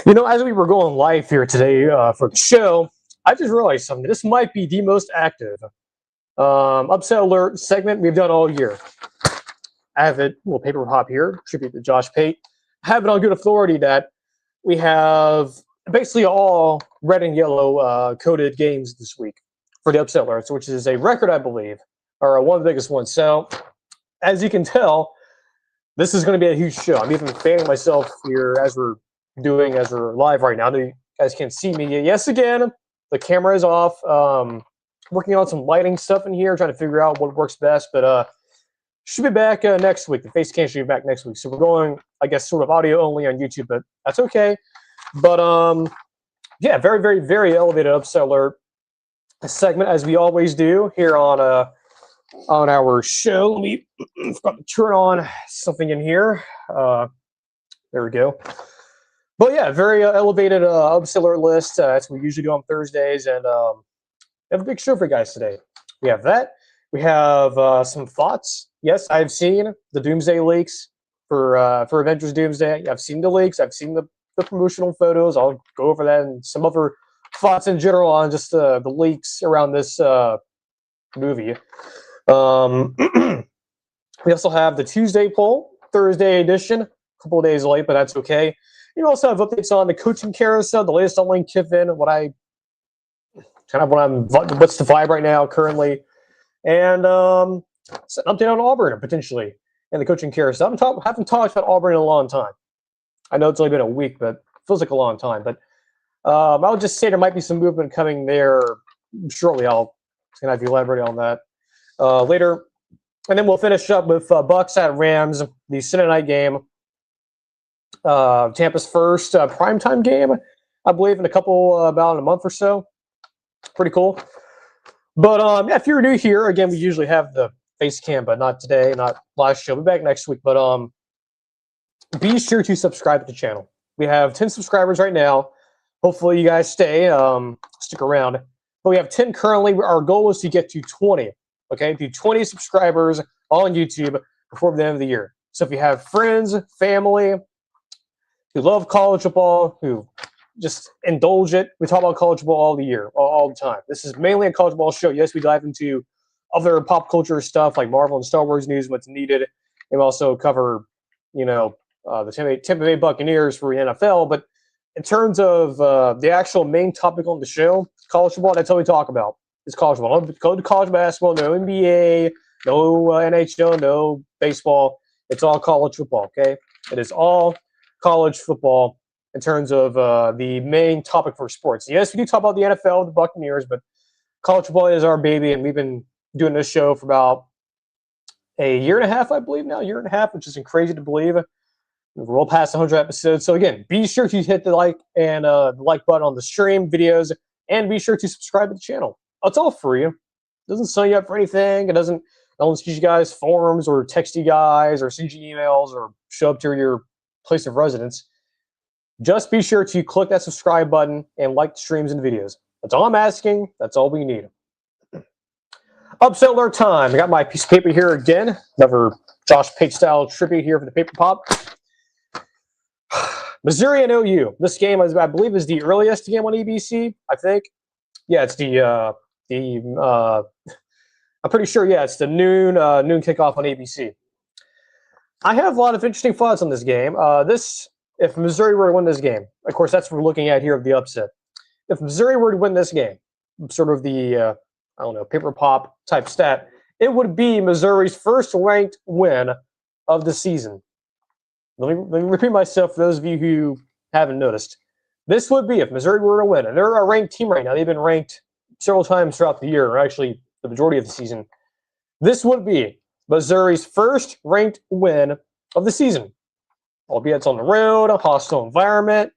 As we were going live here today for the show, I just realized something. This might be the most active upset alert segment we've done all year. I have a little paper hop here, tribute to Josh Pate. I have it on good authority that we have basically all red and yellow coded games this week for the upset alerts, which is a record, I believe, or one of the biggest ones. So, as you can tell, this is going to be a huge show. I'm even fanning myself here as we're live right now. You guys can't see me. Yes, again, the camera is off. Working on some lighting stuff in here, trying to figure out what works best. But should be back next week. The face cam should be back next week. So we're going, I guess, sort of audio only on YouTube, but that's okay. But yeah, very, very, very elevated upset alert segment as we always do here on our show. Let me forgot to turn on something in here. There we go. But yeah, very elevated upset alert list. That's what we usually do on Thursdays, and we have a big show for you guys today. We have that. We have some thoughts. Yes, I've seen the Doomsday leaks for Avengers Doomsday. I've seen the leaks. I've seen the promotional photos. I'll go over that and some other thoughts in general on just the leaks around this movie. We also have the Tuesday poll, Thursday edition, a couple of days late, but that's okay. You also have updates on the coaching carousel, the latest on Lane Kiffin, what's the vibe right now currently, and an update on Auburn potentially and the coaching carousel. I haven't talked about Auburn in a long time. I know it's only been a week, but it feels like a long time. But I'll just say there might be some movement coming there shortly. I'll have you elaborate on that later. And then we'll finish up with Bucs at Rams, the Sunday night game. Tampa's first primetime game, I believe, in about a month or so. Pretty cool. But if you're new here, again, we usually have the face cam, but not today, not last show. We'll be back next week. But be sure to subscribe to the channel. We have 10 subscribers right now. Hopefully you guys stick around. But we have 10 currently. Our goal is to get to 20. Okay, to 20 subscribers on YouTube before the end of the year. So if you have friends, family who love college football, who just indulge it, we talk about college football all the year, all the time. This is mainly a college football show. Yes, we dive into other pop culture stuff like Marvel and Star Wars news, what's needed. And we also cover, the Tampa Bay Buccaneers for the NFL. But in terms of the actual main topic on the show, college football, that's all we talk about. It's college football. No go to college basketball, no NBA, no NHL, no baseball. It's all college football, okay? It is all college football in terms of the main topic for sports. Yes, we do talk about the NFL, the Buccaneers, but college football is our baby, and we've been doing this show for about a year and a half, I believe now, which is crazy to believe. We're well past 100 episodes. So again, be sure to hit the like and the like button on the stream videos, and be sure to subscribe to the channel. It's all free. It doesn't sign you up for anything. It doesn't teach you guys forums or text you guys or send you emails or show up to your place of residence. Just be sure to click that subscribe button and like the streams and videos. That's all I'm asking. That's all we need. Upset alert time. I got my piece of paper here again. Another Josh Pate style tribute here for the paper pop. Missouri and OU. This game, I believe, is the earliest game on ABC. I think. Yeah, it's I'm pretty sure. Yeah, it's the noon kickoff on ABC. I have a lot of interesting thoughts on this game. If Missouri were to win this game, of course, that's what we're looking at here of the upset. If Missouri were to win this game, sort of the paper pop type stat, it would be Missouri's first ranked win of the season. Let me repeat myself for those of you who haven't noticed. This would be if Missouri were to win, and they're a ranked team right now. They've been ranked several times throughout the year, or actually the majority of the season. This would be Missouri's first ranked win of the season, albeit it's on the road, a hostile environment.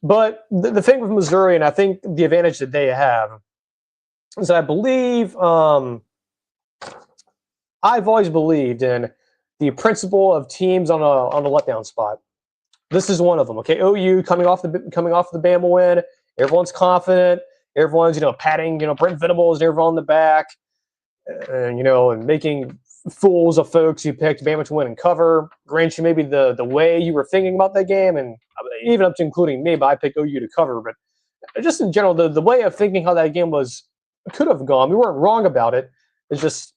But the thing with Missouri, and I think the advantage that they have, is that I believe I've always believed in the principle of teams on a letdown spot. This is one of them. Okay, OU coming off the Bama win, everyone's confident, everyone's patting Brent Venables and everyone on the back, and making fools of folks who picked Bama to win and cover. Grant you maybe the way you were thinking about that game, and even up to including me, but I picked OU to cover. But just in general, the way of thinking how that game could have gone, we weren't wrong about it. It's just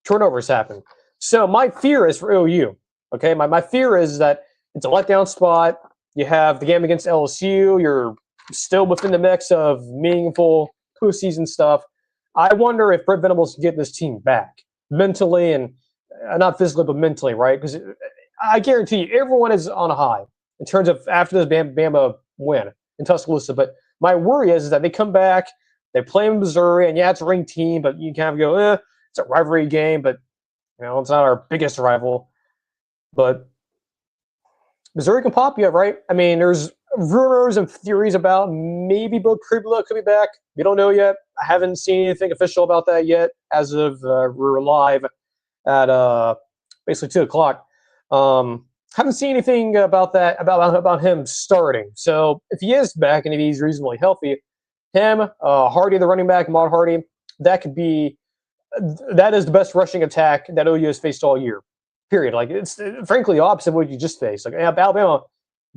turnovers happen. So my fear is for OU. Okay, my fear is that it's a letdown spot. You have the game against LSU. You're still within the mix of meaningful postseason stuff. I wonder if Brent Venables can get this team back mentally and not physically, but mentally, right? Because I guarantee you, everyone is on a high in terms of after this Bama win in Tuscaloosa. But my worry is that they come back, they play in Missouri, and yeah, it's a ranked team, but you kind of go, it's a rivalry game, but it's not our biggest rival. But Missouri can pop you, right? I mean, there's rumors and theories about maybe Bo Kribla could be back. We don't know yet. I haven't seen anything official about that yet as of we're live at basically 2 o'clock. Haven't seen anything about that, about him starting. So if he is back and if he's reasonably healthy, him, Hardy, the running back, Maud Hardy, that is the best rushing attack that OU has faced all year. Period. Like, it's frankly opposite of what you just faced. Like, Alabama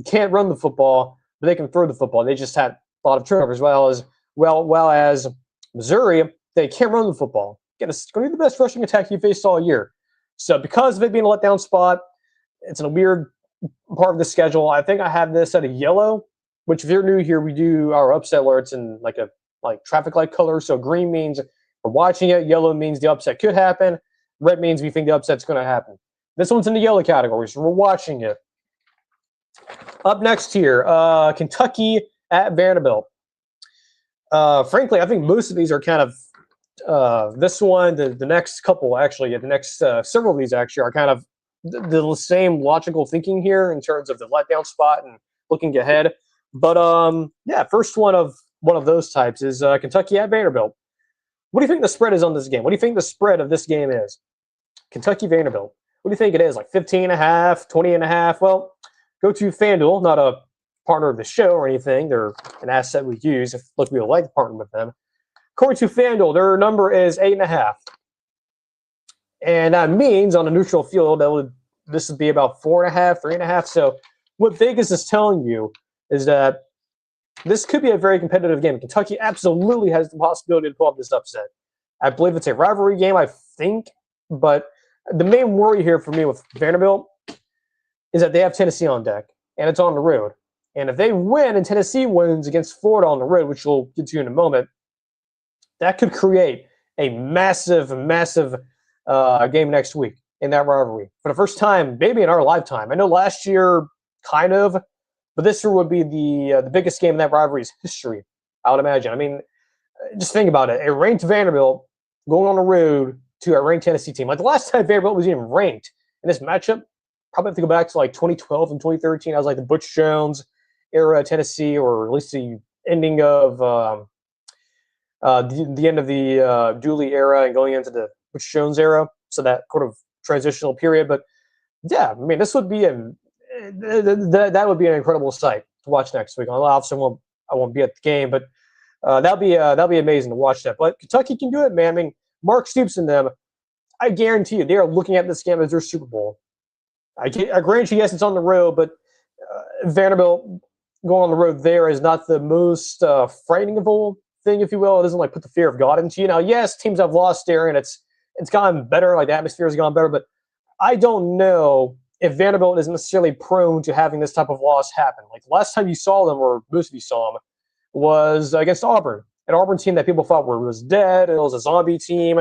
can't run the football, but they can throw the football. They just had a lot of turnovers. Well as Missouri, they can't run the football. Again, it's going to be the best rushing attack you faced all year. So because of it being a letdown spot, it's in a weird part of the schedule. I think I have this at a yellow, which if you're new here, we do our upset alerts in like traffic light color. So green means we're watching it. Yellow means the upset could happen. Red means we think the upset's going to happen. This one's in the yellow category, so we're watching it. Up next here, Kentucky at Vanderbilt. Frankly, I think most of these are kind of this one, the next couple actually, the next several of these actually are kind of the same logical thinking here in terms of the letdown spot and looking ahead. But first one of those types is Kentucky at Vanderbilt. What do you think the spread is on this game? What do you think the spread of this game is? Kentucky Vanderbilt. What do you think it is? Like 15.5, 20.5? Well, go to FanDuel, not a partner of the show or anything. They're an asset we use if we would like to partner with them. According to FanDuel, their number is 8.5. And that means on a neutral field, this would be about 4.5, 3.5. So what Vegas is telling you is that this could be a very competitive game. Kentucky absolutely has the possibility to pull off this upset. I believe it's a rivalry game, I think, but the main worry here for me with Vanderbilt is that they have Tennessee on deck, and it's on the road. And if they win and Tennessee wins against Florida on the road, which we'll get to in a moment, that could create a massive game next week in that rivalry. For the first time, maybe in our lifetime. I know last year, kind of, but this year would be the biggest game in that rivalry's history, I would imagine. I mean, just think about it. A ranked Vanderbilt going on the road to a ranked Tennessee team. Like the last time Vanderbilt was even ranked in this matchup, probably have to go back to like 2012 and 2013. I was like the Butch Jones era of Tennessee, or at least the ending of the end of the Dooley era and going into the Butch Jones era. So that sort of transitional period. But yeah, I mean, this would be that would be an incredible sight to watch next week. Obviously, I won't be at the game, but that'll be amazing to watch that. But Kentucky can do it, man. I mean, Mark Stoops and them, I guarantee you, they are looking at this game as their Super Bowl. I grant you, yes, it's on the road, but Vanderbilt going on the road there is not the most frightening of all thing, if you will. It doesn't like put the fear of God into you. Now, yes, teams have lost there, and it's gotten better. Like the atmosphere has gone better, but I don't know if Vanderbilt is necessarily prone to having this type of loss happen. Like the last time you saw them, or most of you saw them, was against Auburn. An Auburn team that people thought was dead. It was a zombie team.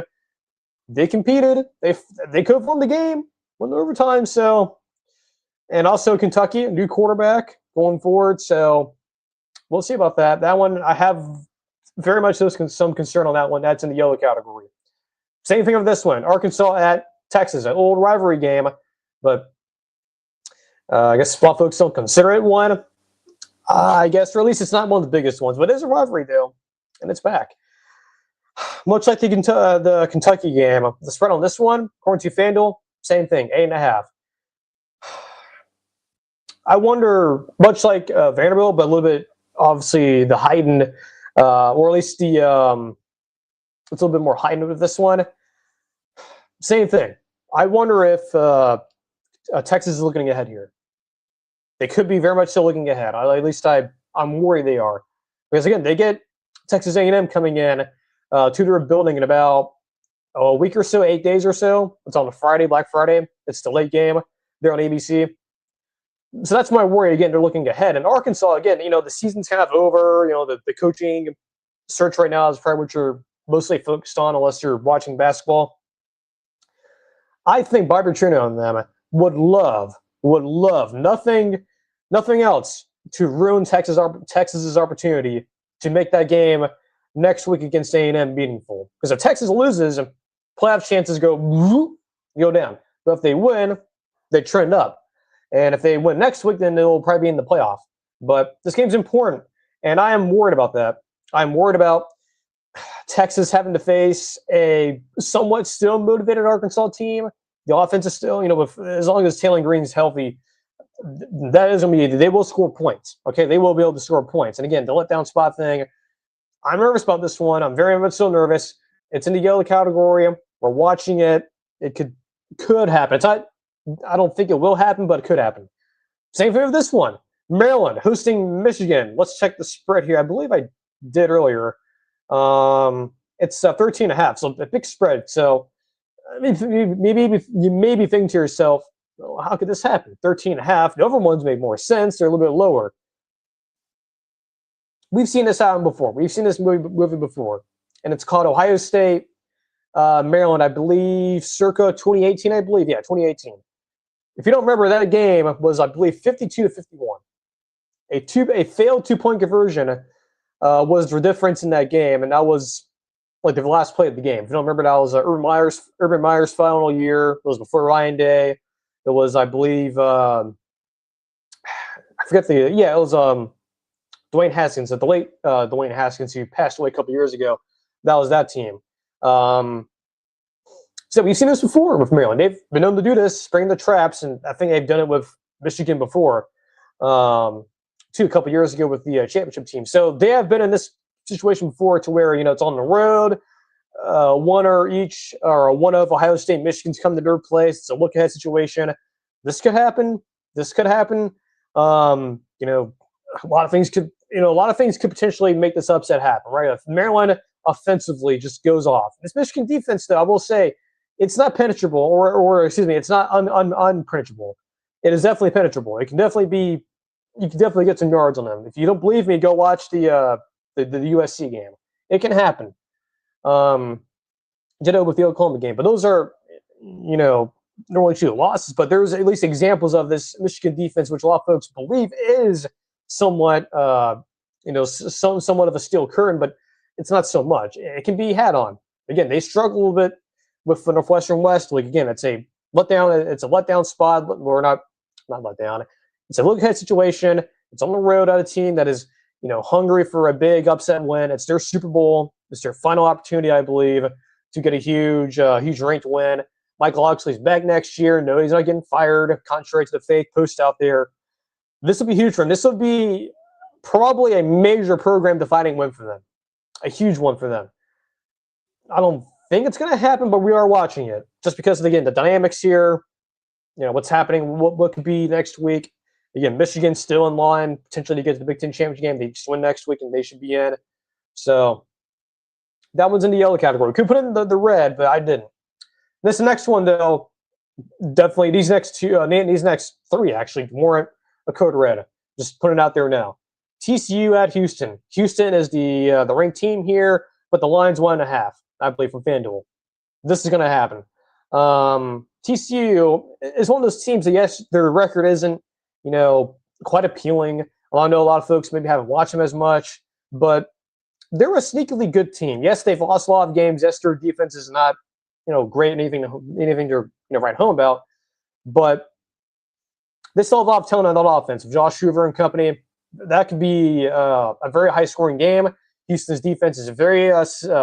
They competed. They could have won the game, won the overtime. So, and also Kentucky, a new quarterback going forward. So we'll see about that. That one, I have very much some concern on that one. That's in the yellow category. Same thing with this one. Arkansas at Texas, an old rivalry game, but I guess a lot of folks don't consider it one. I guess, or at least it's not one of the biggest ones, but it is a rivalry though, and it's back. Much like the Kentucky game, the spread on this one, according to FanDuel, same thing, 8.5. I wonder, much like Vanderbilt, but a little bit, obviously, the heightened, or at least it's a little bit more heightened with this one. Same thing. I wonder if Texas is looking ahead here. They could be very much still looking ahead. At least I'm worried they are. Because, again, they get Texas A&M coming in to their building in about a week or so, 8 days or so. It's on a Friday, Black Friday. It's the late game. They're on ABC. So that's my worry. Again, they're looking ahead. And Arkansas, again, the season's kind of over. The coaching search right now is probably what you're mostly focused on unless you're watching basketball. I think Bobby Petrino and them would love nothing else to ruin Texas's opportunity to make that game next week against A&M meaningful. Because if Texas loses, playoff chances go down. But if they win, they trend up. And if they win next week, then they'll probably be in the playoff. But this game's important, and I am worried about that. I'm worried about Texas having to face a somewhat still motivated Arkansas team. The offense is still, as long as Taylor Green's healthy, that is going to be, they will score points. Okay, they will be able to score points. And again, the letdown spot thing, I'm nervous about this one. I'm very much so nervous. It's in the yellow category. We're watching it. It could happen. I don't think it will happen, but it could happen. Same thing with this one. Maryland hosting Michigan. Let's check the spread here. I believe I did earlier. It's 13.5, so a big spread. So maybe you may be thinking to yourself, well, how could this happen? 13.5. The other ones make more sense. They're a little bit lower. We've seen this happen before. We've seen this movie before, and it's called Ohio State, Maryland, I believe, circa 2018. I believe, yeah, 2018. If you don't remember, that game was, I believe, 52-51. A failed 2-point conversion was the difference in that game, and that was like the last play of the game. If you don't remember, that was Urban Meyer's final year. It was before Ryan Day. It was, I believe, I forget it was Dwayne Haskins, the late Dwayne Haskins, who passed away a couple years ago. That was that team. So we've seen this before with Maryland. They've been known to do this, spring the traps, and I think they've done it with Michigan before, a couple years ago with the championship team. So they have been in this situation before to where, it's on the road, one of Ohio State and Michigan's come to their place. It's a look-ahead situation. This could happen. A lot of things could potentially make this upset happen, right? If Maryland offensively just goes off. This Michigan defense, though, I will say, it's not penetrable, or excuse me, it's not unpenetrable. It is definitely penetrable. It can definitely be. You can definitely get some yards on them. If you don't believe me, go watch the USC game. It can happen. Did it with the Oklahoma game, but those are, normally 2 losses. But there's at least examples of this Michigan defense, which a lot of folks believe is somewhat, somewhat of a steel curtain, but it's not so much. It can be had on. Again, they struggle a little bit with the Northwestern West. Like, again, it's a letdown. It's a letdown spot. We're not letdown. It's a look-ahead situation. It's on the road at a team that is, hungry for a big upset win. It's their Super Bowl. It's their final opportunity, I believe, to get a huge ranked win. Michael Oxley's back next year. No, he's not getting fired, contrary to the fake post out there. This will be huge for them. This will be probably a major program-defining win for them. A huge one for them. I don't think it's going to happen, but we are watching it. Just because, again, the dynamics here, what's happening, what could be next week. Again, Michigan's still in line, potentially to get to the Big Ten championship game. They just win next week, and they should be in. So that one's in the yellow category. We could put it in the red, but I didn't. This next one, though, definitely these next 3 actually warrant a code red. Just put it out there now. TCU at Houston. Houston is the ranked team here, but the line's 1.5, I believe, from FanDuel. This is going to happen. TCU is one of those teams that, yes, their record isn't, quite appealing. I know a lot of folks maybe haven't watched them as much, but they're a sneakily good team. Yes, they've lost a lot of games. Yes, their defense is not, great, anything to write home about, but they still have a lot of talent on that offense. Josh Hoover and company, that could be a very high-scoring game. Houston's defense is very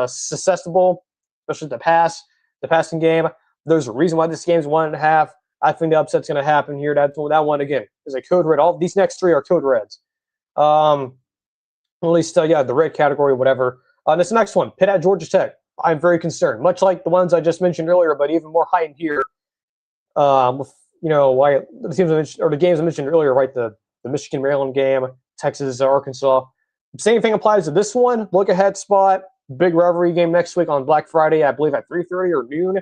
susceptible, especially the passing game. There's a reason why this game's 1.5. I think the upset's going to happen here. That one, again, is a code red. All these next 3 are code reds. At least, the red category, whatever. This next one, Pitt at Georgia Tech. I'm very concerned, much like the ones I just mentioned earlier, but even more heightened here. With why the games I mentioned earlier, right? The the Michigan-Maryland game, Texas-Arkansas. Same thing applies to this one. Look ahead spot. Big rivalry game next week on Black Friday, I believe at 3:30 or noon.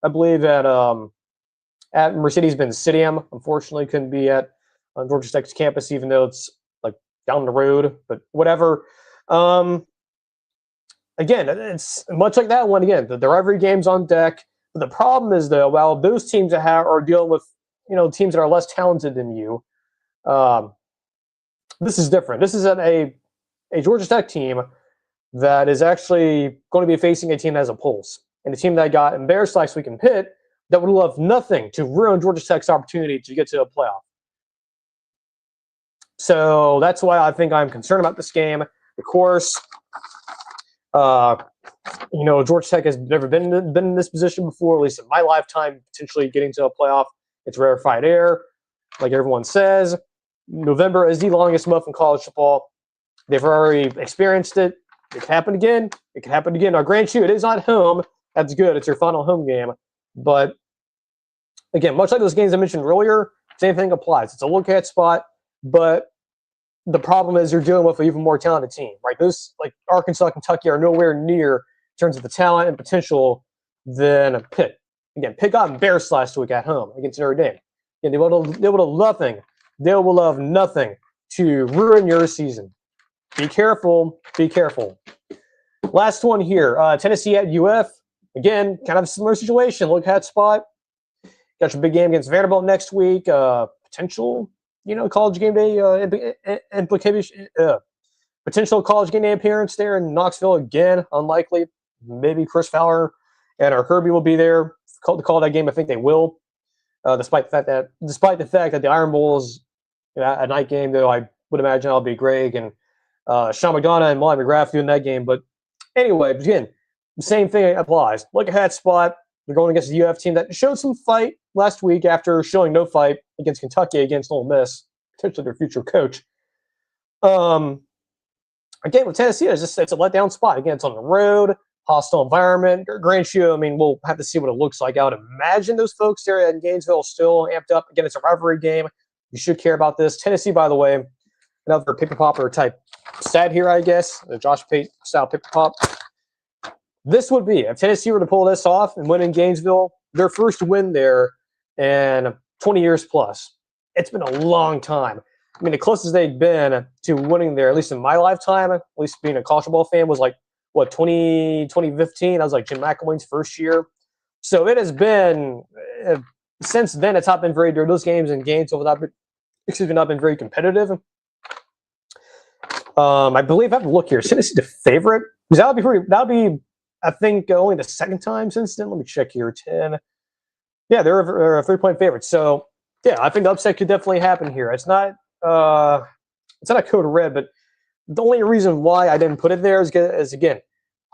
I believe at Mercedes-Benz Stadium. Unfortunately, couldn't be at Georgia Tech's campus, even though it's like down the road. But whatever. Again, it's much like that one. Again, the rivalry game's on deck. But the problem is, though, while those teams that are dealing with teams that are less talented than you, this is different. This is a Georgia Tech team that is actually going to be facing a team that has a pulse, and a team that got embarrassed last week in Pitt that would love nothing to ruin Georgia Tech's opportunity to get to a playoff. So that's why I think I'm concerned about this game. Of course, Georgia Tech has never been in this position before, at least in my lifetime, potentially getting to a playoff. It's rarefied air, like everyone says. November is the longest month in college football. They've already experienced it. It can happen again. It can happen again. Now, grant you, it is not home. That's good. It's your final home game. But again, much like those games I mentioned earlier, same thing applies. It's a look-ahead spot, but the problem is you're dealing with an even more talented team, right? Those like Arkansas, Kentucky are nowhere near in terms of the talent and potential than Pitt. Again, Pitt got embarrassed last week at home against Notre Dame. Again, they will have nothing. They will have nothing to ruin your season. Be careful. Be careful. Last one here. Tennessee at UF. Again, kind of a similar situation. Look at spot. Got your big game against Vanderbilt next week. Potential, college game day implication. Potential college game day appearance there in Knoxville again. Unlikely. Maybe Chris Fowler and our Herbie will be there to call that game. I think they will. Despite the fact that the Iron Bowl is a night game, though, I would imagine I'll be Greg and Sean McDonough and Molly McGrath doing that game. But anyway, again, the same thing applies. Look ahead spot. They're going against a UF team that showed some fight last week after showing no fight against Kentucky, against Ole Miss, potentially their future coach. Again, with Tennessee, it's a letdown spot. Again, it's on the road, hostile environment. Grant you, we'll have to see what it looks like. I would imagine those folks there in Gainesville still amped up. Again, it's a rivalry game. You should care about this. Tennessee, by the way, another paper popper type stat here, I guess. The Josh Pate style paper pop. This would be, if Tennessee were to pull this off and win in Gainesville, their first win there in 20 years plus. It's been a long time. The closest they've been to winning there, at least in my lifetime, at least being a college football fan, was 2015. That was like Jim McElwain's first year. So it has been, since then, it's not been very, those games in Gainesville have not been very competitive. I believe I have to look here. Is Tennessee the favorite? Because that would be, I think, only the second time since then. Let me check here. 10. Yeah, they're a 3-point favorite. So, yeah, I think the upset could definitely happen here. It's not a code red, but the only reason why I didn't put it there is again,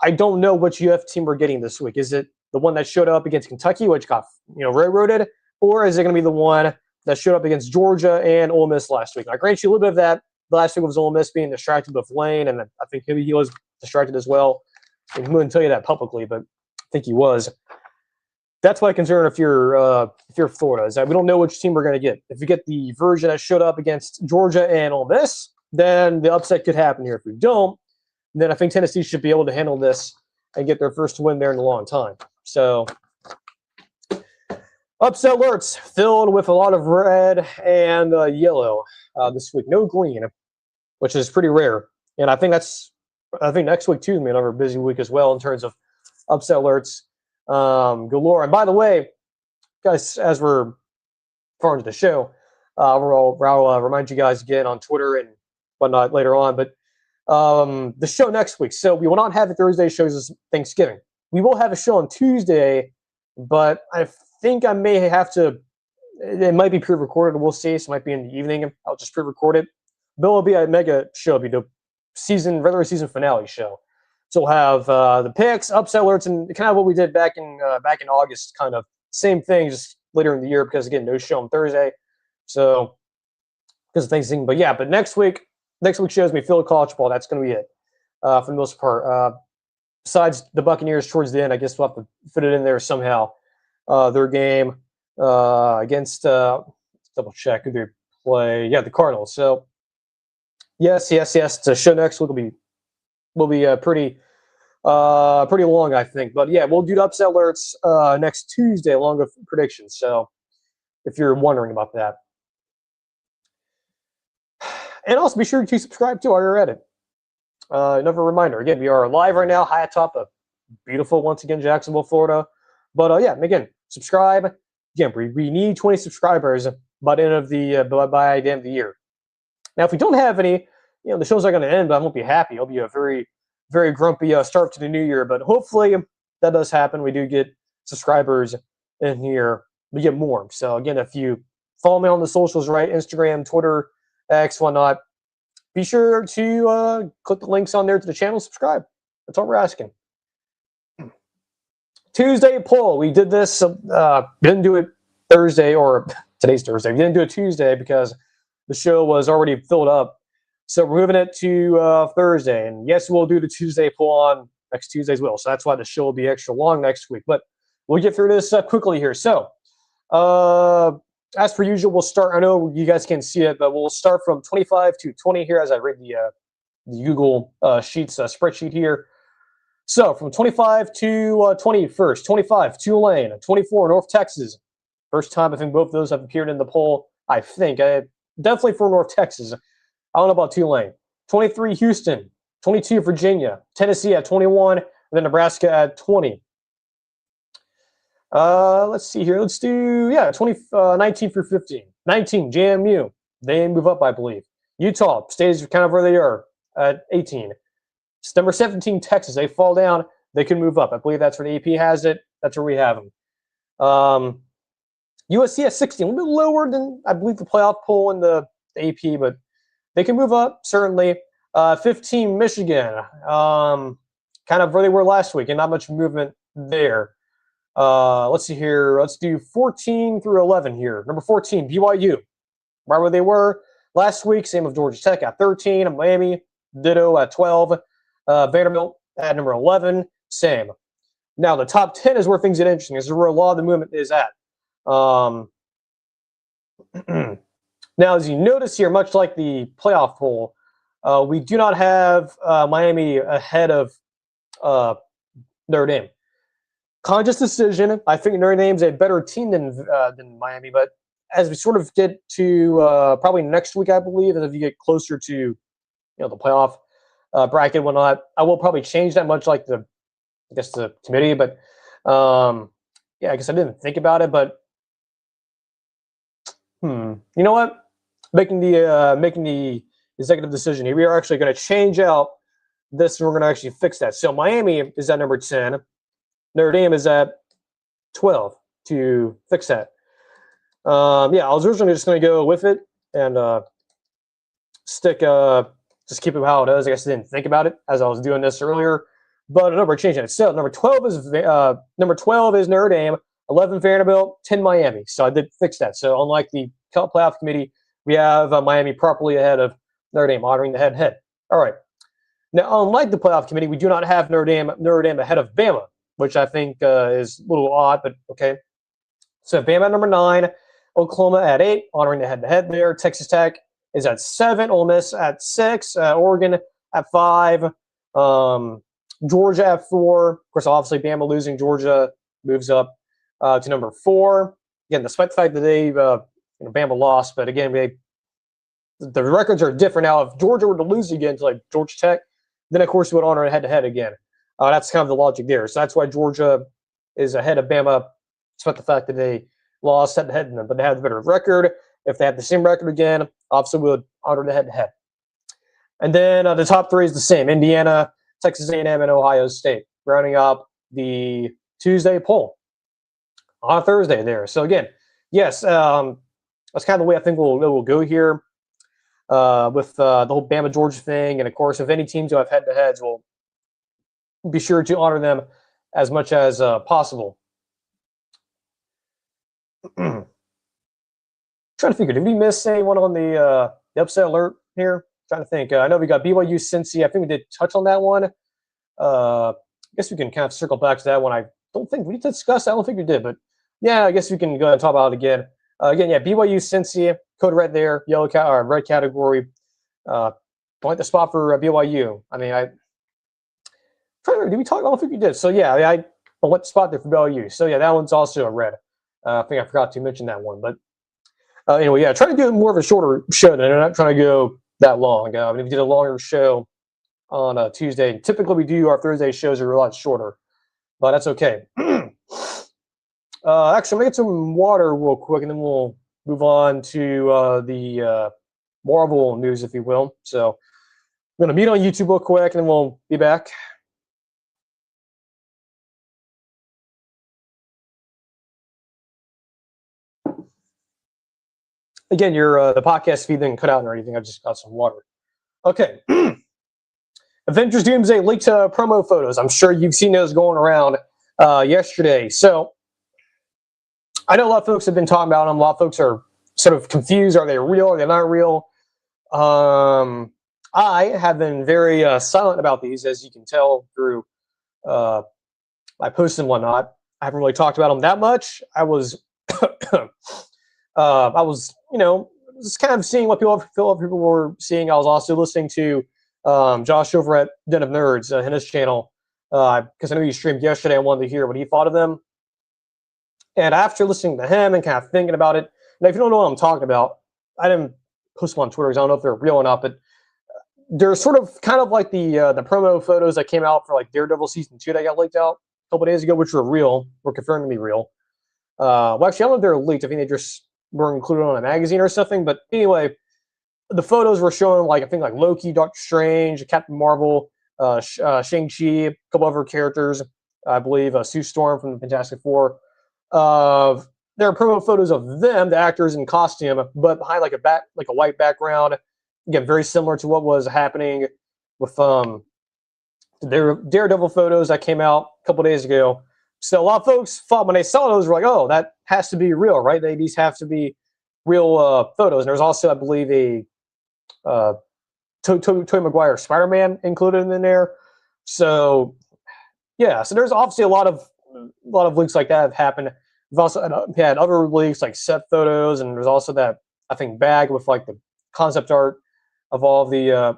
I don't know which UF team we're getting this week. Is it the one that showed up against Kentucky, which got railroaded, or is it going to be the one that showed up against Georgia and Ole Miss last week? I grant you a little bit of that. Last week was Ole Miss being distracted with Lane, and I think he was distracted as well. He wouldn't tell you that publicly, but I think he was. That's my concern if you're Florida, is that we don't know which team we're going to get. If you get the version that showed up against Georgia and Ole Miss, then the upset could happen here. If we don't, then I think Tennessee should be able to handle this and get their first win there in a long time. So, upset alerts filled with a lot of red and yellow this week. No green, which is pretty rare. And I think next week, too, is another busy week as well in terms of upset alerts galore. And by the way, guys, as we're far into the show, I'll remind you guys again on Twitter and whatnot later on. But the show next week. So we will not have a Thursday shows as Thanksgiving. We will have a show on Tuesday, but I think I may have to. It might be pre-recorded. We'll see. So it might be in the evening. I'll just pre-record it. But it'll be a mega show. It'll be the regular season finale show. So we'll have the picks, upset alerts, and kind of what we did back in August. Kind of same thing, just later in the year because again, no show on Thursday. So because of Thanksgiving. But next week's shows me Phil college ball. That's going to be it for the most part. Besides the Buccaneers towards the end, I guess we'll have to fit it in there somehow. Their game against double check who they play, the Cardinals. So yes. The show next week will be pretty long, I think. But yeah, we'll do the upset alerts next Tuesday along with predictions. So if you're wondering about that. And also be sure to subscribe too while you're at it. Another reminder, again, we are live right now, high atop of beautiful, once again, Jacksonville, Florida. But again, subscribe. Again, we need 20 subscribers by the end of by the end of the year. Now, if we don't have any, the show's not going to end, but I won't be happy. It'll be a very, very grumpy start to the new year. But hopefully that does happen. We do get subscribers in here. We get more. So again, if you follow me on the socials, right, Instagram, Twitter, X, whatnot, be sure to click the links on there to the channel, subscribe. That's all we're asking. Tuesday poll. We did this. Didn't do it Thursday, or today's Thursday. We didn't do it Tuesday because the show was already filled up. So we're moving it to Thursday. And yes, we'll do the Tuesday poll on next Tuesday as well. So that's why the show will be extra long next week. But we'll get through this quickly here. So as per usual, we'll start. I know you guys can't see it, but we'll start from 25 to 20 here as I read the Google Sheets spreadsheet here. So from 25 to 20 first. 25, Tulane. 24, North Texas. First time I think both of those have appeared in the poll. I think. Definitely for North Texas. I don't know about Tulane. 23, Houston. 22, Virginia. Tennessee at 21. And then Nebraska at 20. Let's see here. Let's do, 19 through 15. 19, JMU. They move up, I believe. Utah stays kind of where they are at 18. Number 17, Texas. They fall down. They can move up. I believe that's where the AP has it. That's where we have them. USC at 16. A little bit lower than, I believe, the playoff poll in the AP, but they can move up, certainly. 15, Michigan. Kind of where they were last week, and not much movement there. Let's see here. Let's do 14 through 11 here. Number 14, BYU. Right where they were last week. Same with Georgia Tech at 13. Miami, ditto at 12. Vanderbilt at number 11. Same. Now, the top 10 is where things get interesting. This is where a lot of the movement is at. Now, as you notice here, much like the playoff poll, we do not have Miami ahead of Notre Dame. Conscious decision. I think Notre Dame's a better team than Miami, but as we sort of get to probably next week, I believe, and if you get closer to the playoff bracket and whatnot, I will probably change that, much like the committee. But I guess I didn't think about it, but you know what? Making the executive decision here, we are actually going to change out this, and we're going to actually fix that. So Miami is at number 10. Notre Dame is at 12 to fix that. I was originally just going to go with it and just keep it how it is. I guess I didn't think about it as I was doing this earlier, but no, we're changing it. So number 12 is Notre Dame, 11 Vanderbilt, 10 Miami. So I did fix that. So unlike the playoff committee, we have Miami properly ahead of Notre Dame, honoring the head-to-head. All right. Now, unlike the playoff committee, we do not have Notre Dame ahead of Bama, which I think is a little odd, but okay. So Bama at number 9, Oklahoma at 8, honoring the head-to-head there. Texas Tech is at 7, Ole Miss at 6, Oregon at 5, Georgia at 4. Of course, obviously Bama losing, Georgia moves up to number 4. Again, despite the fact that they Bama lost, but again, the records are different now. If Georgia were to lose again to like Georgia Tech, then of course we would honor it head-to-head again. That's kind of the logic there. So that's why Georgia is ahead of Bama, despite the fact that they lost head-to-head to them. But they have the better record. If they have the same record again, obviously we would honor the head-to-head. And then the top 3 is the same: Indiana, Texas A&M, and Ohio State, rounding up the Tuesday poll on Thursday there. So again, yes, that's kind of the way I think we'll go here with the whole Bama-Georgia thing. And of course, if any teams who have head-to-heads, we'll be sure to honor them as much as possible. Trying to figure, did we miss anyone on the upset alert here? Trying to think. I know we got BYU, Cincy. I think we did touch on that one. I guess we can kind of circle back to that one. I don't think we discussed. I don't think we did, but yeah, I guess we can go ahead and talk about it again. Again, yeah, BYU, Cincy, code red there, red category. Point the spot for BYU. I mean, did we talk? I don't think we did. So yeah, I went the spot there for BYU. So yeah, that one's also a red. I think I forgot to mention that one, but anyway, yeah, trying to do more of a shorter show. Then I'm not trying to go that long. I mean, if we did a longer show on Tuesday, typically we do our Thursday shows are a lot shorter, but that's okay. Actually, I'm gonna get some water real quick, and then we'll move on to the Marvel news, if you will. So I'm gonna meet on YouTube real quick, and then we'll be back. Again, your the podcast feed didn't cut out or anything. I just got some water. Okay. Avengers Doomsday leaked promo photos. I'm sure you've seen those going around yesterday. So I know a lot of folks have been talking about them. A lot of folks are sort of confused. Are they real? Are they not real? I have been very silent about these, as you can tell through my posts and whatnot. I haven't really talked about them that much. I was just kind of seeing what people were seeing. I was also listening to Josh over at Den of Nerds in his channel because I know he streamed yesterday. I wanted to hear what he thought of them. And after listening to him and kind of thinking about it, and if you don't know what I'm talking about, I didn't post them on Twitter because I don't know if they're real or not, but they're sort of kind of like the promo photos that came out for like Daredevil season 2 that got leaked out a couple days ago, which were real, were confirmed to be real. Well, actually, I don't know if they're leaked. I think they just were included on a magazine or something. But anyway, the photos were showing like I think like Loki, Doctor Strange, Captain Marvel, Shang-Chi, a couple other characters. I believe Sue Storm from the Fantastic Four. There are promo photos of them, the actors in costume, but behind like a white background. Again, very similar to what was happening with their Daredevil photos that came out a couple days ago. So a lot of folks thought when they saw those, were like, "Oh, that has to be real, right? These have to be real photos." And there's also, I believe, a Tobey Maguire Spider-Man included in there. So yeah, so there's obviously a lot of leaks like that have happened. We've also had other leaks like set photos, and there's also that I think bag with like the concept art of all of the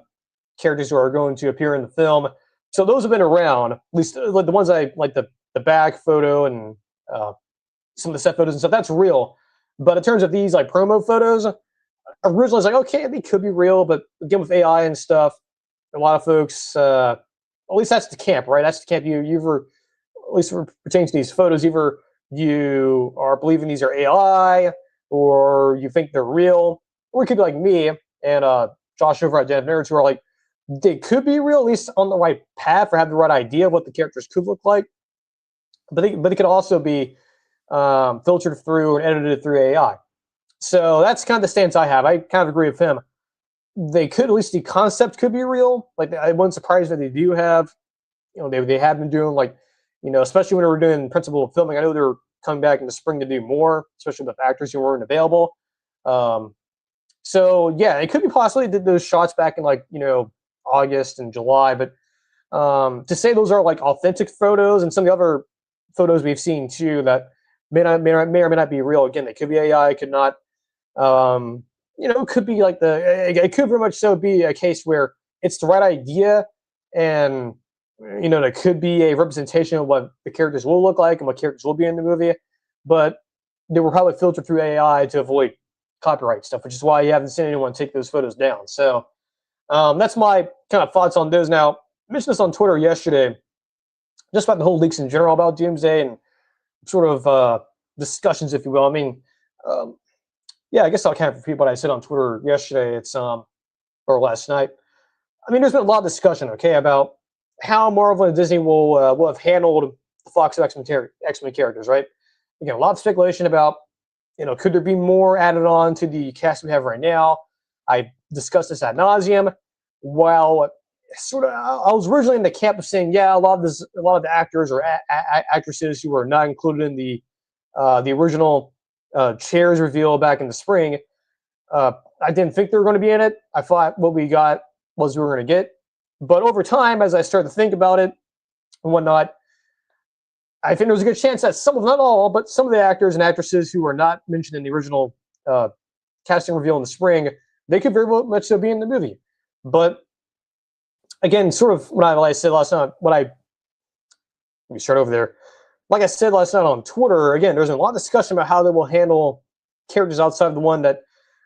characters who are going to appear in the film. So those have been around, at least like the ones I like the bag photo and some of the set photos and stuff. That's real. But in terms of these like promo photos, originally I was like, okay, they could be real, but again with AI and stuff, a lot of folks, at least that's the camp, right? That's the camp. You either, at least pertaining to these photos, either you are believing these are AI or you think they're real, or it could be like me and Josh over at Den of Nerds who are like, they could be real, at least on the right path or have the right idea of what the characters could look like. But they could also be filtered through and edited through AI. So that's kind of the stance I have. I kind of agree with him. They could, at least the concept could be real. Like I wasn't surprised that they do have, they have been doing like, especially when they were doing principal filming. I know they're coming back in the spring to do more, especially with actors who weren't available. So yeah, it could be possibly did those shots back in like, August and July, but to say those are like authentic photos and some of the other photos we've seen too that may or may not be real. Again, they could be AI, could not. Could be like it could very much so be a case where it's the right idea, and there could be a representation of what the characters will look like and what characters will be in the movie, but they were probably filtered through AI to avoid copyright stuff, which is why you haven't seen anyone take those photos down. So that's my kind of thoughts on those. Now, I mentioned this on Twitter yesterday, just about the whole leaks in general about Doomsday and sort of discussions, if you will. I mean, yeah, I guess I'll kind of repeat what I said on Twitter yesterday. It's or last night. I mean, there's been a lot of discussion, okay, about how Marvel and Disney will have handled the Fox X-Men characters, right? Again, a lot of speculation about, could there be more added on to the cast we have right now? I discussed this ad nauseum. While sort of, I was originally in the camp of saying, yeah, a lot of the actors or actresses who were not included in the original chairs reveal back in the spring, I didn't think they were going to be in it. I thought what we got was we were going to get. But over time, as I started to think about it and whatnot, I think there's a good chance that some of, not all, but some of the actors and actresses who were not mentioned in the original casting reveal in the spring, they could very much so be in the movie. But again, sort of what I said last night, let me start over there. Like I said last night on Twitter, again, there's a lot of discussion about how they will handle characters outside of the one that,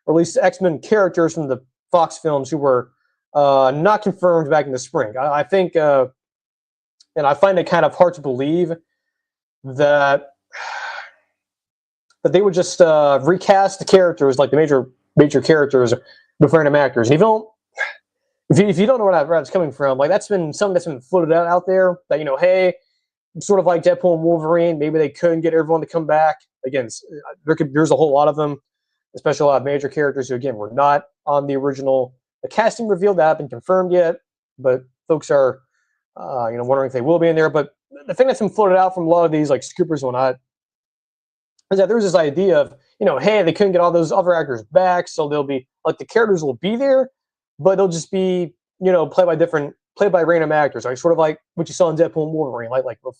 or at least X-Men characters from the Fox films who were not confirmed back in the spring. I think, and I find it kind of hard to believe that they would just recast the characters, like the major characters, with random actors. And if you don't know where that's coming from, like that's been something that's been floated out there that, you know, hey, sort of like Deadpool and Wolverine, maybe they couldn't get everyone to come back. Again, there's a whole lot of them, especially a lot of major characters who, again, were not on the original casting reveal that haven't been confirmed yet, but folks are, wondering if they will be in there. But the thing that's been floated out from a lot of these like scoopers and whatnot is that there's this idea of, you know, hey, they couldn't get all those other actors back, so they'll be like the characters will be there, but they'll just be, you know, played by random actors, like sort of like what you saw in Deadpool and Wolverine, like with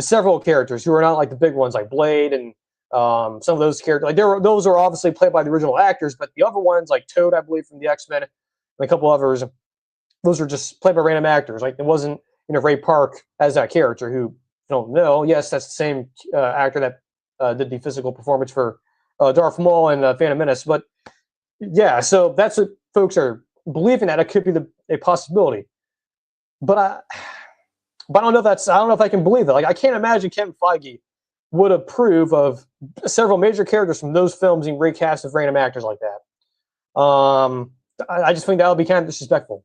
several characters who are not like the big ones, like Blade and some of those characters. Like those are obviously played by the original actors, but the other ones, like Toad, I believe, from the X-Men, and a couple others, those are just played by random actors. Like it wasn't, you know, Ray Park as that character who, you don't know. Yes, that's the same actor that did the physical performance for Darth Maul and Phantom Menace. But yeah, so that's what folks are believing, that it could be a possibility. But I don't know if I can believe that. Like I can't imagine Kevin Feige would approve of several major characters from those films being recast with random actors like that. I just think that would be kind of disrespectful,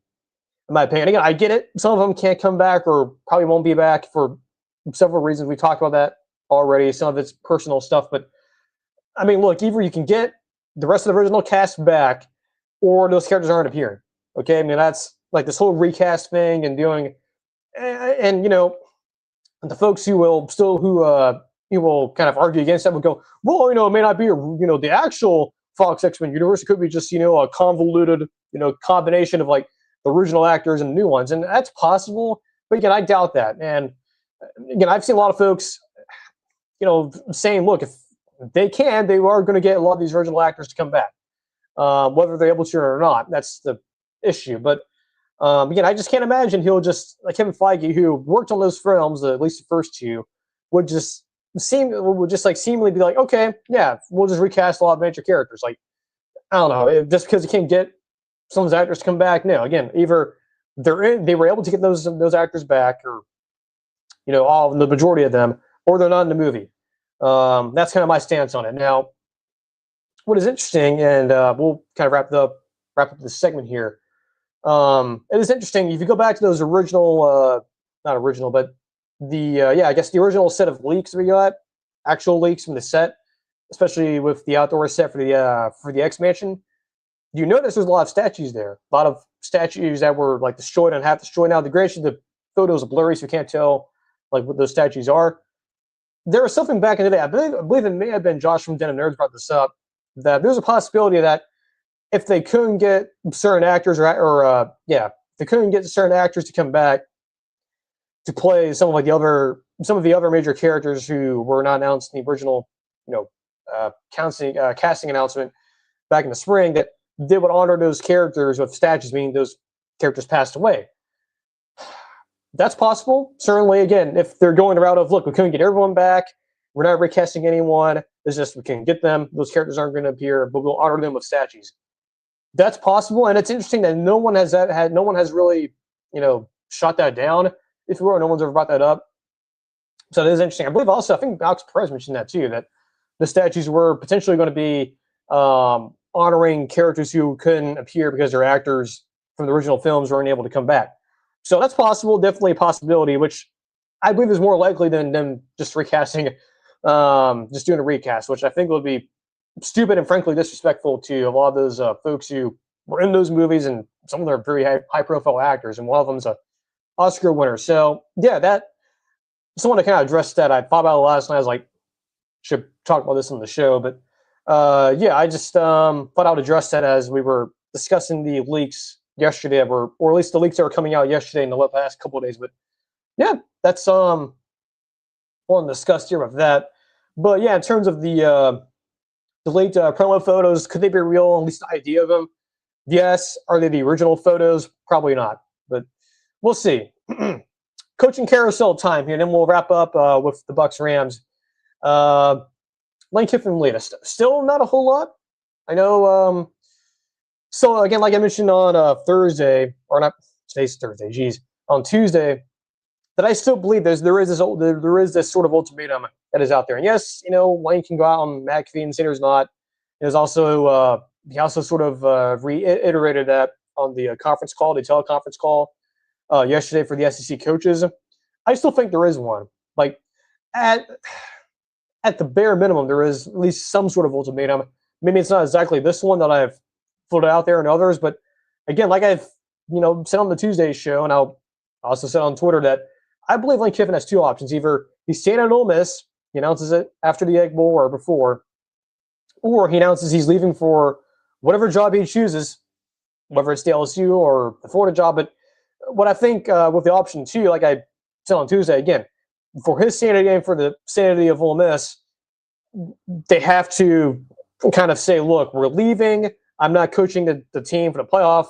in my opinion. Again, I get it. Some of them can't come back or probably won't be back for several reasons. We talked about that already. Some of it's personal stuff, but I mean, look, either you can get the rest of the original cast back, or those characters aren't appearing. Okay, I mean that's like this whole recast thing and doing, and you know, the folks who will kind of argue against that will go, well, you know, it may not be the actual Fox X-Men universe. It could be just, you know, a convoluted, you know, combination of like the original actors and the new ones, and that's possible. But again, I doubt that. And again, I've seen a lot of folks, you know, saying, look, if they can, they are going to get a lot of these original actors to come back, whether they're able to or not. That's the issue. But again, I just can't imagine he'll just, like Kevin Feige, who worked on those films, at least the first two, would just seemingly be like, okay, yeah, we'll just recast a lot of major characters. Like, I don't know, just because he can't get some of those actors to come back. No, again, either they were able to get those actors back, or you know, the majority of them, or they're not in the movie. That's kind of my stance on it. Now, what is interesting, and we'll kind of wrap up this segment here. It is interesting if you go back to those original, not original, but I guess the original set of leaks we got, actual leaks from the set, especially with the outdoor set for the X Mansion. You notice there's a lot of statues there, a lot of statues that were like destroyed and half destroyed. Now, the photos are blurry, so you can't tell like what those statues are. There was something back in the day, I believe it may have been Josh from Den of Nerds brought this up, that there's a possibility that if they couldn't get certain actors if they couldn't get certain actors to come back to play some of the other major characters who were not announced in the original, casting announcement back in the spring, that they would honor those characters with statues, meaning those characters passed away. That's possible. Certainly, again, if they're going the route of, look, we couldn't get everyone back, we're not recasting anyone, it's just we can get them, those characters aren't going to appear, but we'll honor them with statues. That's possible, and it's interesting that no one has really, shot that down, if you will. No one's ever brought that up. So it is interesting. I believe also, I think Alex Perez mentioned that too, that the statues were potentially going to be honoring characters who couldn't appear because their actors from the original films weren't able to come back. So that's possible, definitely a possibility, which I believe is more likely than them just recasting, just doing a recast, which I think would be stupid and frankly disrespectful to a lot of those folks who were in those movies, and some of them are very high-profile actors, and one of them's an Oscar winner. So yeah, that someone to kind of address that. I thought about it last night. I was like, should talk about this on the show, but I just thought I would address that as we were discussing the leaks yesterday, or at least the leaks that were coming out yesterday in the past couple of days. But yeah, that's want to discuss here with that. But yeah, in terms of the late promo photos, could they be real? At least the idea of them. Yes. Are they the original photos? Probably not. But we'll see. Coaching carousel time here, and then we'll wrap up with the Bucs Rams. Lane Kiffin latest. Still not a whole lot. I know. So again, like I mentioned on Thursday, or not today's Thursday. Geez, on Tuesday, that I still believe there is this sort of ultimatum that is out there. And yes, Lane can go out on McAfee and say there's not. There's also he also sort of reiterated that on the conference call, the teleconference call yesterday for the SEC coaches. I still think there is one. Like at the bare minimum, there is at least some sort of ultimatum. Maybe it's not exactly this one that I've floated out there and others, but again, like I've said on the Tuesday show, and I'll also said on Twitter that I believe Lane Kiffin has two options. Either he's staying at Ole Miss, he announces it after the Egg Bowl or before, or he announces he's leaving for whatever job he chooses, whether it's the LSU or the Florida job. But what I think with the option two, like I said on Tuesday, again, for his sanity and for the sanity of Ole Miss, they have to kind of say, look, we're leaving. I'm not coaching the team for the playoff.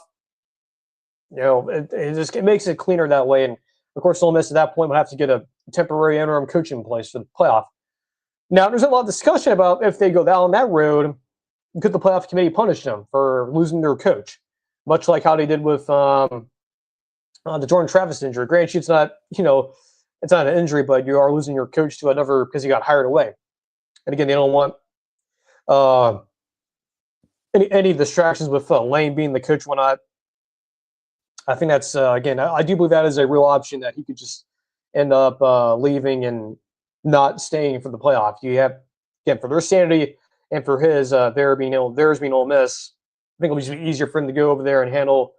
It makes it cleaner that way. And of course, Ole Miss at that point would have to get a temporary interim coaching in place for the playoff. Now, there's a lot of discussion about if they go down that road, could the playoff committee punish them for losing their coach, much like how they did with the Jordan Travis injury. Granted, it's not it's not an injury, but you are losing your coach to another because he got hired away. And again, they don't want any distractions with Lane being the coach, whatnot. I think that's again, I do believe that is a real option that he could just end up leaving and not staying for the playoff. You have, again, for their sanity and for his theirs being Ole Miss, I think it'll be easier for him to go over there and handle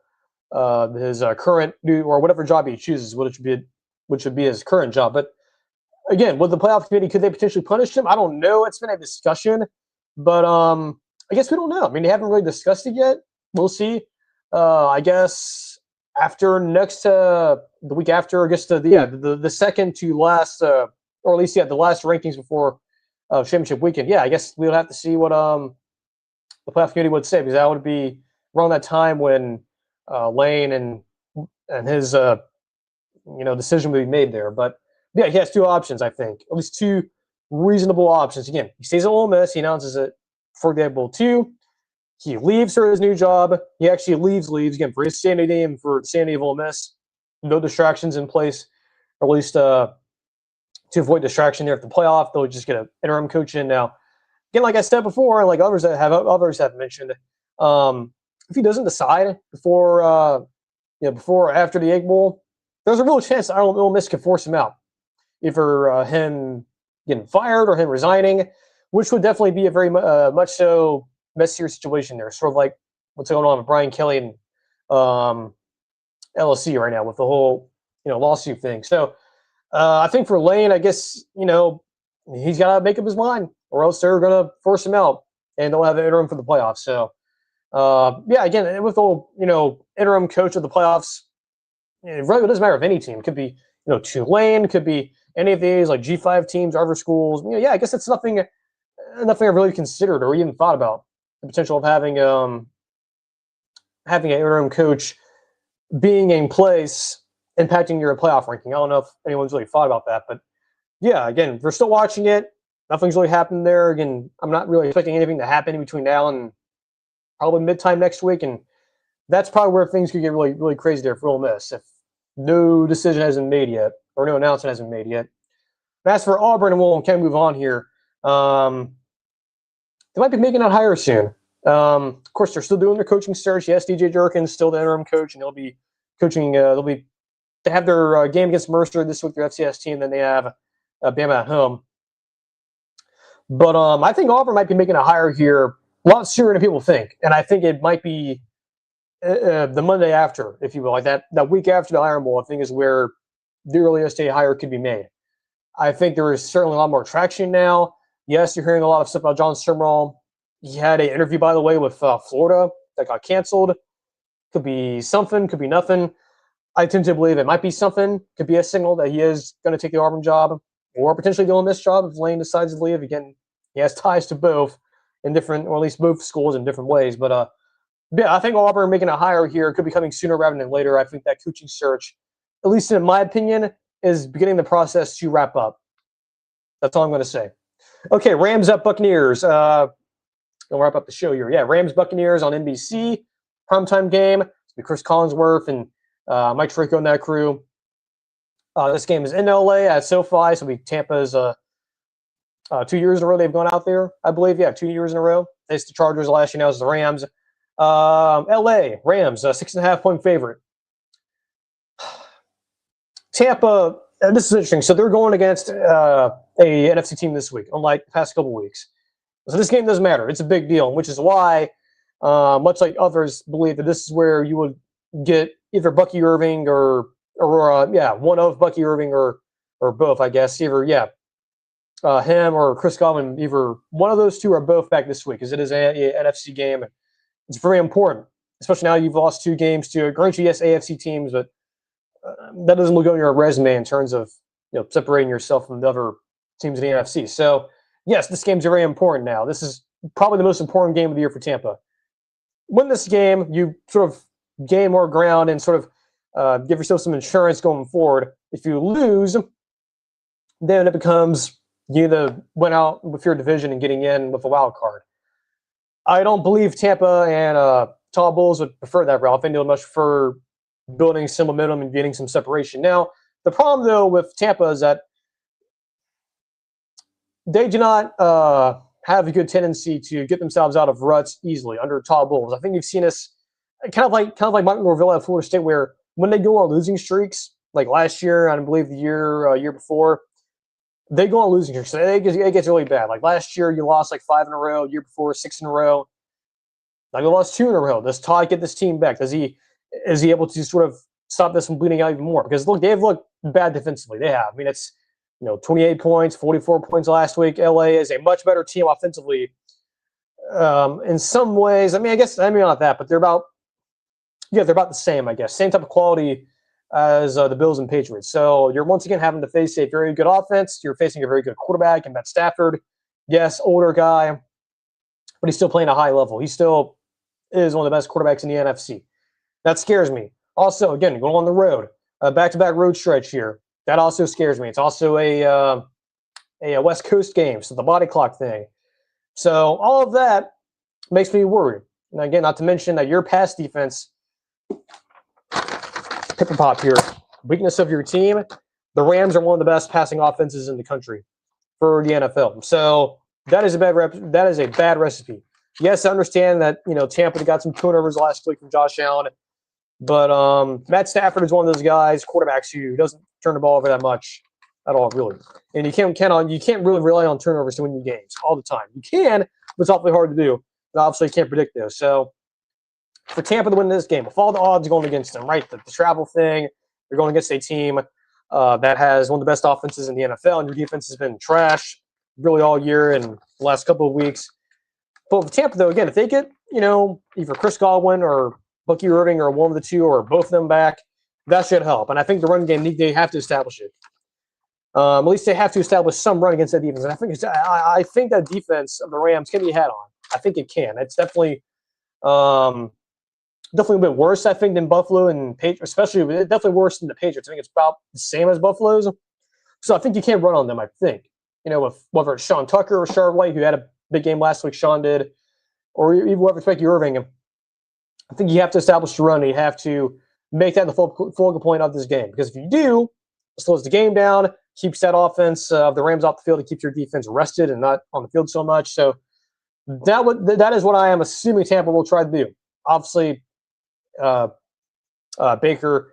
his current or whatever job he chooses, which would be his current job. But again, with the playoff committee, could they potentially punish him? I don't know. It's been a discussion, but I guess we don't know. I mean, they haven't really discussed it yet. We'll see. I guess after the week after, I guess the second to last, or at least the last rankings before championship weekend. Yeah, I guess we'll have to see what the playoff committee would say, because that would be around that time when Lane and his decision would be made there. But yeah, he has two options, I think, at least two reasonable options. Again, he stays at Ole Miss. He announces it for the Egg Bowl 2. He leaves for his new job. He actually leaves again for his sanity and for the sanity of Ole Miss. No distractions in place, or at least to avoid distraction there at the playoff. They'll just get an interim coach in now. Again, like I said before, and like others have mentioned, if he doesn't decide before or after the Egg Bowl, there's a real chance that Ole Miss can force him out, either him getting fired or him resigning, which would definitely be a very much so messier situation there. Sort of like what's going on with Brian Kelly and LSU right now with the whole lawsuit thing. So I think for Lane, I guess he's got to make up his mind, or else they're going to force him out and they'll have an interim for the playoffs. So yeah, again, with the interim coach of the playoffs, it really doesn't matter if any team. It could be Tulane, could be any of these like G5 teams, other schools. Yeah, I guess it's nothing I've really considered or even thought about the potential of having an interim coach being in place impacting your playoff ranking. I don't know if anyone's really thought about that, but yeah, again, we're still watching it. Nothing's really happened there. Again, I'm not really expecting anything to happen between now and probably midtime next week, and that's probably where things could get really, really crazy there for Ole Miss if no decision hasn't been made yet or no announcement hasn't been made yet. As for Auburn, and we'll kind of move on here. They might be making that hire soon. Of course, they're still doing their coaching search. Yes, DJ Durkin's still the interim coach, and they'll be coaching. They have their game against Mercer this week, their FCS team. Then they have Bama at home. But I think Auburn might be making a hire here a lot sooner than people think, and I think it might be the Monday after, if you will, like that week after the Iron Bowl. I think is where the earliest a hire could be made. I think there is certainly a lot more traction now. Yes, you're hearing a lot of stuff about John Summerall. He had an interview, by the way, with Florida that got canceled. Could be something, could be nothing. I tend to believe it might be something. Could be a signal that he is going to take the Auburn job. or potentially go on this job if Lane decides to leave. Again, he has ties to both in different, or at least both schools in different ways. But yeah, I think Auburn making a hire here could be coming sooner rather than later. I think that coaching search, at least in my opinion, is beginning the process to wrap up. That's all I'm going to say. Okay, Rams up Buccaneers. We'll wrap up the show here. Yeah, Rams Buccaneers on NBC. Primetime game. It's be Chris Collinsworth and Mike Tirico and that crew. This game is in LA at SoFi, so Tampa's 2 years in a row they've gone out there, I believe. Yeah, 2 years in a row. It's the Chargers last year, now it's the Rams. LA, Rams, 6.5-point favorite. Tampa, this is interesting. So they're going against a NFC team this week, unlike the past couple weeks. So this game doesn't matter. It's a big deal, which is why, much like others believe that this is where you would get either Bucky Irving or one of Bucky Irving or both, I guess. Either, him or Chris Godwin, either one of those two or both back this week, because it is an NFC game. It's very important, especially now you've lost 2 games to, grant you, yes, AFC teams, but that doesn't look good on your resume in terms of separating yourself from the other teams in the NFC. So, yes, this game's very important now. This is probably the most important game of the year for Tampa. Win this game, you sort of gain more ground and sort of give yourself some insurance going forward. If you lose, then it becomes you either win out with your division and getting in with a wild card. I don't believe Tampa and Tall Bulls would prefer that route. I think they would much prefer building some momentum and getting some separation. Now, the problem, though, with Tampa is that they do not have a good tendency to get themselves out of ruts easily under Tall Bulls. I think you've seen us kind of like Mike Norvell at Florida State, where when they go on losing streaks, like last year, I believe the year before, they go on losing streaks. So it gets really bad. Like last year, you lost like 5 in a row. The year before, 6 in a row. Like you lost 2 in a row. Does Todd get this team back? Is he able to sort of stop this from bleeding out even more? Because look, they've looked bad defensively. They have. I mean, it's 28 points, 44 points last week. LA is a much better team offensively. In some ways, I mean, not that, but they're about the same, I guess. Same type of quality as the Bills and Patriots. So you're once again having to face a very good offense. You're facing a very good quarterback in Matt Stafford. Yes, older guy, but he's still playing a high level. He still is one of the best quarterbacks in the NFC. That scares me. Also, again, going on the road, back-to-back road stretch here. That also scares me. It's also a West Coast game, so the body clock thing. So all of that makes me worried. And again, not to mention that your pass defense, pipper pop here, weakness of your team, the Rams are one of the best passing offenses in the country for the NFL. So that is a bad recipe. Yes, I understand that Tampa got some turnovers last week from Josh Allen, but Matt Stafford is one of those guys, quarterbacks, who doesn't turn the ball over that much at all, really. And you can't really rely on turnovers to win your games all the time. You can, but it's awfully hard to do. And obviously, you can't predict those. So for Tampa to win this game, with all the odds going against them, right? The travel thing, you're going against a team that has one of the best offenses in the NFL, and your defense has been trash really all year and the last couple of weeks. But with Tampa, though, again, if they get, either Chris Godwin or Bucky Irving or one of the two or both of them back, that should help. And I think the run game, they have to establish it. At least they have to establish some run against that defense. And I think that defense of the Rams can be had on. I think it can. It's definitely a bit worse, I think, than Buffalo and Patriots, especially definitely worse than the Patriots. I think it's about the same as Buffalo's. So I think you can run on them, I think. With whether it's Sean Tucker or Shard White, who had a big game last week, Sean did, or even whoever Bucky Irving, I think you have to establish the run. And you have to make that the focal point of this game. Because if you do, it slows the game down, keeps that offense of the Rams off the field, it keeps your defense rested and not on the field so much. So that is what I am assuming Tampa will try to do. Obviously, Baker,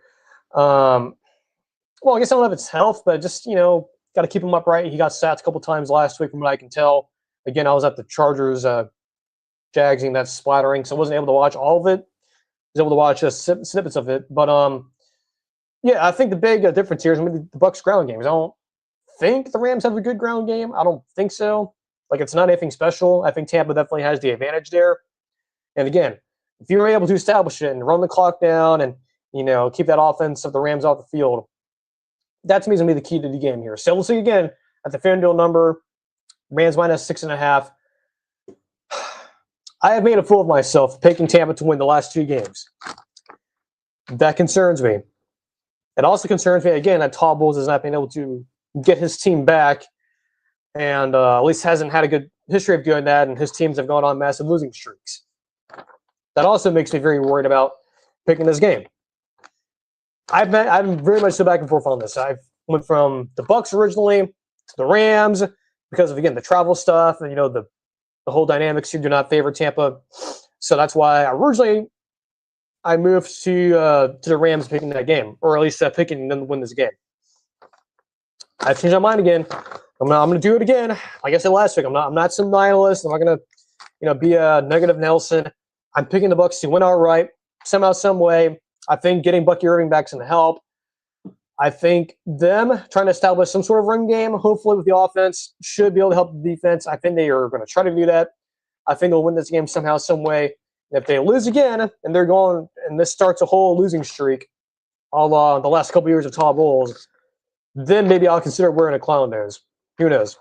I guess I don't know if it's health, but just, got to keep him upright. He got sacked a couple times last week from what I can tell. Again, I was at the Chargers Jags game, that's splattering, so I wasn't able to watch all of it. I was able to watch snippets of it. But, I think the big difference here is the Bucs ground games. I don't think the Rams have a good ground game. I don't think so. It's not anything special. I think Tampa definitely has the advantage there. And again, if you're able to establish it and run the clock down and, keep that offense of the Rams off the field, that to me is going to be the key to the game here. So we'll see again. at the FanDuel number. Rams minus 6.5. I have made a fool of myself picking Tampa to win the last 2 games. That concerns me. It also concerns me, again, that Todd Bowles has not been able to get his team back, and at least hasn't had a good history of doing that, and his teams have gone on massive losing streaks. That also makes me very worried about picking this game. I'm very much so back and forth on this. I went from the Bucs originally to the Rams because of, again, the travel stuff and, the whole dynamics here do not favor Tampa. So that's why originally I moved to the Rams picking that game, or at least picking them to win this game. I've changed my mind again. I'm gonna do it again. Like I said last week, I'm not some nihilist. I'm not gonna be a negative Nelson. I'm picking the Bucs to win outright somehow, some way. I think getting Bucky Irving back is going to help. I think them trying to establish some sort of run game, hopefully with the offense, should be able to help the defense. I think they are going to try to do that. I think they'll win this game somehow, some way. And if they lose again and they're going, and this starts a whole losing streak, a la the last couple years of Todd Bowles, then maybe I'll consider wearing a clown nose. Who knows?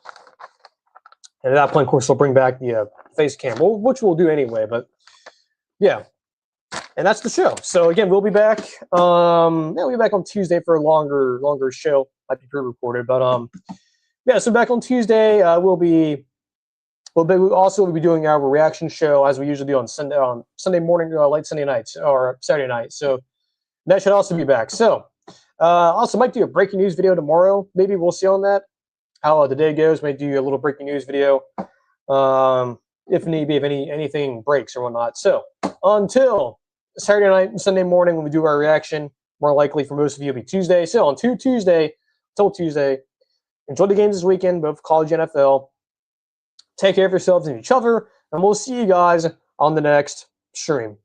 And at that point, of course, they'll bring back the face cam, which we'll do anyway. But yeah, and that's the show. So again, we'll be back. We'll be back on Tuesday for a longer show. Might be pre-recorded, but yeah. So back on Tuesday, we'll also be doing our reaction show as we usually do on Sunday morning, late Sunday nights or Saturday night. So that should also be back. So also might do a breaking news video tomorrow. Maybe we'll see on that how the day goes. Might do a little breaking news video. If need be, if anything breaks or whatnot. So until Saturday night and Sunday morning when we do our reaction, more likely for most of you it'll be Tuesday. So until Tuesday, enjoy the games this weekend, both college and NFL. Take care of yourselves and each other, and we'll see you guys on the next stream.